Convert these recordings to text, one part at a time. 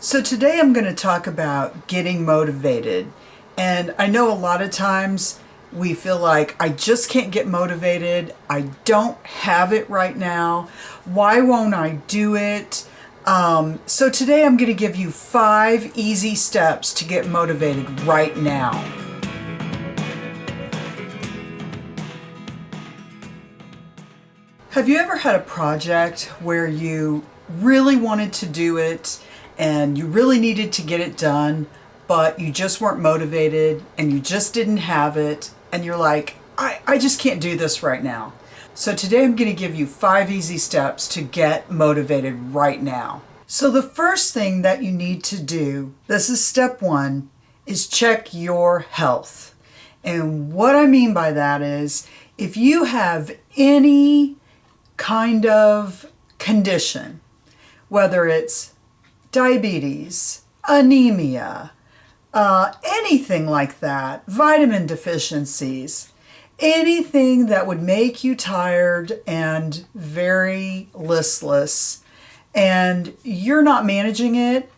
So today I'm going to talk about getting motivated. And I know a lot of times we feel like I just can't get motivated. I don't have it right now. Why won't I do it? So today I'm going to give you 5 easy steps to get motivated right now. Have you ever had a project where you really wanted to do it and you really needed to get it done, but you just weren't motivated and you just didn't have it, and you're like, I just can't do this right now? So today I'm going to give you 5 easy steps to get motivated right now. So the first thing that you need to do, this is step 1, is check your health. And what I mean by that is if you have any kind of condition, whether it's diabetes, anemia, anything like that, vitamin deficiencies, anything that would make you tired and very listless, and you're not managing it,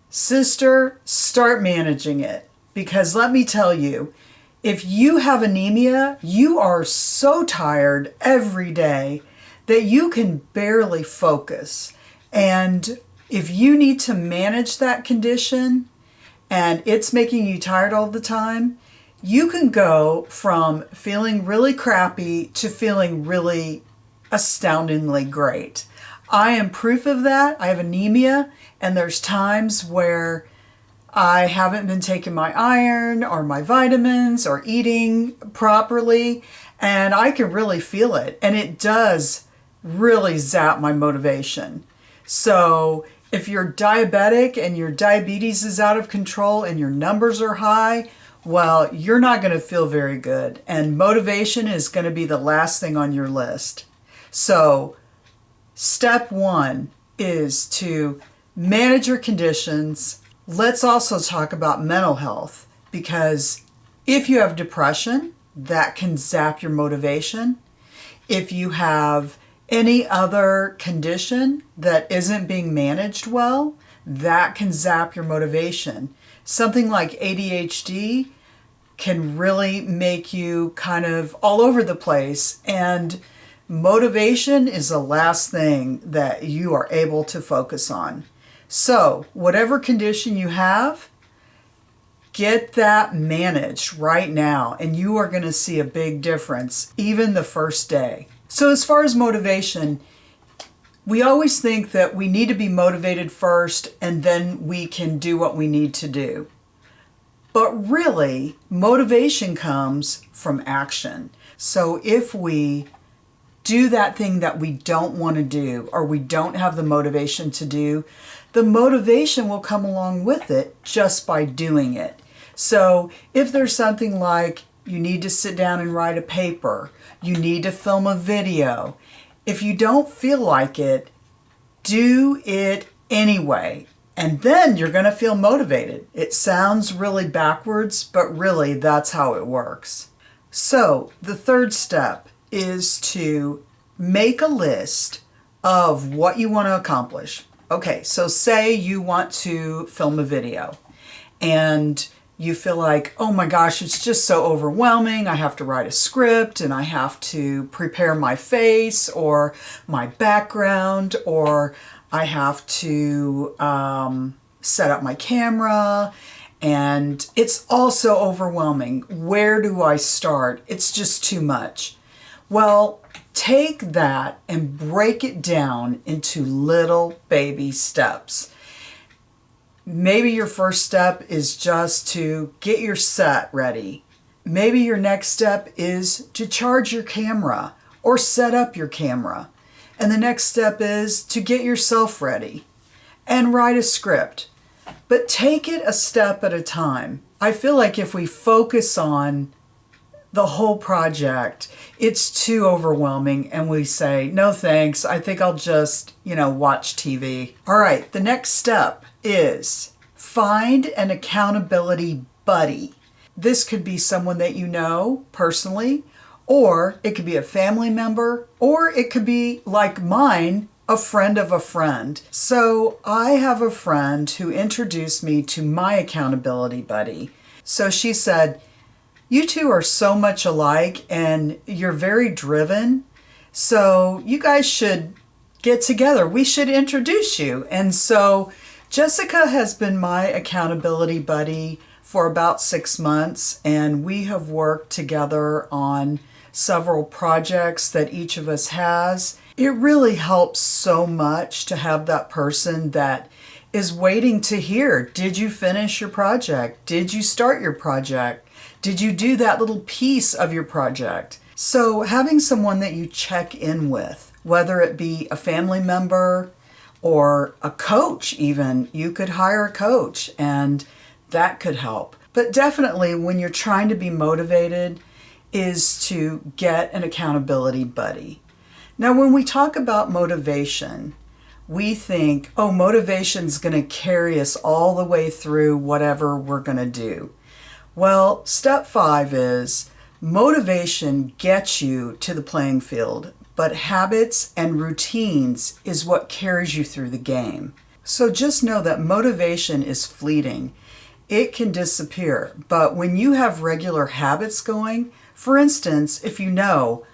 sister, start managing it. Because let me tell you, if you have anemia, you are so tired every day that you can barely focus. And if you need to manage that condition and it's making you tired all the time, you can go from feeling really crappy to feeling really astoundingly great. I am proof of that. I have anemia, and there's times where I haven't been taking my iron or my vitamins or eating properly, and I can really feel it. And it does really zap my motivation. So if you're diabetic and your diabetes is out of control and your numbers are high, well, you're not going to feel very good. And motivation is going to be the last thing on your list. So step 1 is to manage your conditions. Let's also talk about mental health, because if you have depression, that can zap your motivation. If you have any other condition that isn't being managed well, that can zap your motivation. Something like ADHD can really make you kind of all over the place, and motivation is the last thing that you are able to focus on. So, whatever condition you have, get that managed right now, and you are going to see a big difference, even the first day. So, as far as motivation, we always think that we need to be motivated first, and then we can do what we need to do. But really, motivation comes from action. So, if we do that thing that we don't want to do, or we don't have the motivation to do, the motivation will come along with it just by doing it. So if there's something like you need to sit down and write a paper, you need to film a video, if you don't feel like it, do it anyway. And then you're going to feel motivated. It sounds really backwards, but really that's how it works. So the third step is to make a list of what you want to accomplish. Okay, so say you want to film a video and you feel like, oh my gosh, it's just so overwhelming. I have to write a script and I have to prepare my face or my background, or I have to set up my camera, and it's all so overwhelming. Where do I start? It's just too much. Well, take that and break it down into little baby steps. Maybe your first step is just to get your set ready. Maybe your next step is to charge your camera or set up your camera. And the next step is to get yourself ready and write a script. But take it a step at a time. I feel like if we focus on the whole project, it's too overwhelming, and we say, no thanks, I think I'll just, watch TV. All right, the next step is find an accountability buddy. This could be someone that you know personally, or it could be a family member, or it could be like mine, a friend of a friend. So I have a friend who introduced me to my accountability buddy. So she said, "You two are so much alike and you're very driven. So you guys should get together. We should introduce you." And so Jessica has been my accountability buddy for about 6 months, and we have worked together on several projects that each of us has. It really helps so much to have that person that is waiting to hear, did you finish your project? Did you start your project? Did you do that little piece of your project? So having someone that you check in with, whether it be a family member or a coach even, you could hire a coach and that could help. But definitely when you're trying to be motivated is to get an accountability buddy. Now when we talk about motivation, we think, oh, motivation's going to carry us all the way through whatever we're going to do. Well, step 5 is motivation gets you to the playing field, but habits and routines is what carries you through the game. So just know that motivation is fleeting. It can disappear, but when you have regular habits going, for instance, if you know,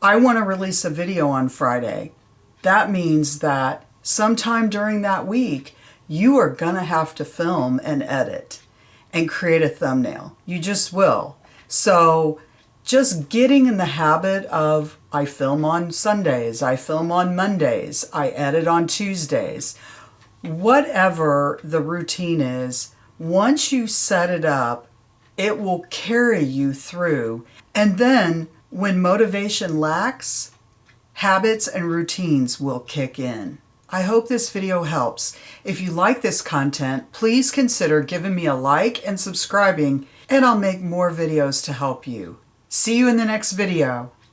I want to release a video on Friday, that means that sometime during that week, you are going to have to film and edit and create a thumbnail. You just will. So just getting in the habit of, I film on Sundays, I film on Mondays, I edit on Tuesdays, whatever the routine is, once you set it up, it will carry you through. And then when motivation lacks, habits and routines will kick in. I hope this video helps. If you like this content, please consider giving me a like and subscribing, and I'll make more videos to help you. See you in the next video.